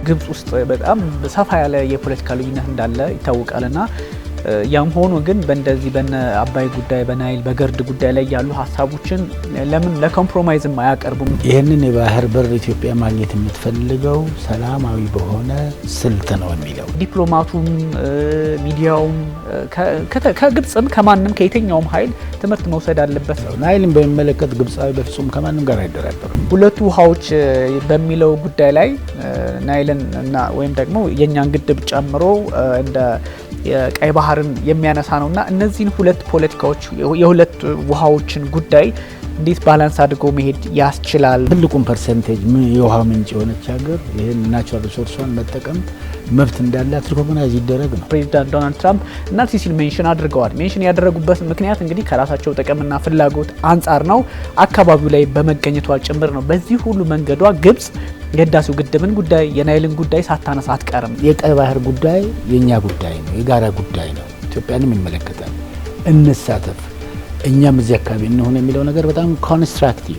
ግብጽ ውስጥ በጣም ሰፋ ያለ የፖለቲካ ልዩነት እንዳለ ይታወቃልና ያም ሆኖ ግን በእንደዚህ በነ አባይ ጉዳይ በናይል በገርድ ጉዳይ ላይ ያሉ ሀሳቦችን ለምን ለኮምፕሮማይዝም አያቀርቡም? ይሄንን የባህር በር ኢትዮጵያ ማግኘት የምትፈልገው ሰላማዊ በሆነ ስልት ነው የሚለው ዲፕሎማቱም ሚዲያውም ከግብጽም ከማንም ከየትኛውም ኃይል ትምህርት መውሰድ አለበት። ናይልን በሚመለከት ግብጻዊ በፍጹም ከማንም ጋር አይደራደርም። ሁለቱ ውሃዎች በሚለው ጉዳይ ላይ ናይልን እና ወይም ደግሞ የኛን ግድብ ጨምሮ እንደ የቀይ ባህርን የሚያነሳ ነውና እነዚህን ሁለት ፖለቲካዎች የሁለት ውሃዎችን ጉዳይ እንዴት ባላንስ አድርጎ መሄድ ያስችላል? ትልቁን ፐርሰንቴጅ የውሃ ምንጭ የሆነች ሀገር ይሄን ናቹራል ሪሶርሷን መጠቀም መብት እንዳላት ሪኮግናይዝ ይደረግ ነው። ፕሬዚዳንት ዶናልድ ትራምፕ እና ሲሲል ሜንሽን አድርገዋል። ሜንሽን ያደረጉበት ምክንያት እንግዲህ ከራሳቸው ጥቅምና ፍላጎት አንጻር ነው፣ አካባቢው ላይ በመገኘቷ ጭምር ነው። በዚህ ሁሉ መንገዷ ግብጽ የህዳሴው ግድብን ጉዳይ የናይልን ጉዳይ ሳታነሳ አትቀርም። የቀይ ባህር ጉዳይ የኛ ጉዳይ ነው፣ የጋራ ጉዳይ ነው፣ ኢትዮጵያንም ይመለከታል። እንሳተፍ፣ እኛም እዚህ አካባቢ እንሆን የሚለው ነገር በጣም ኮንስትራክቲቭ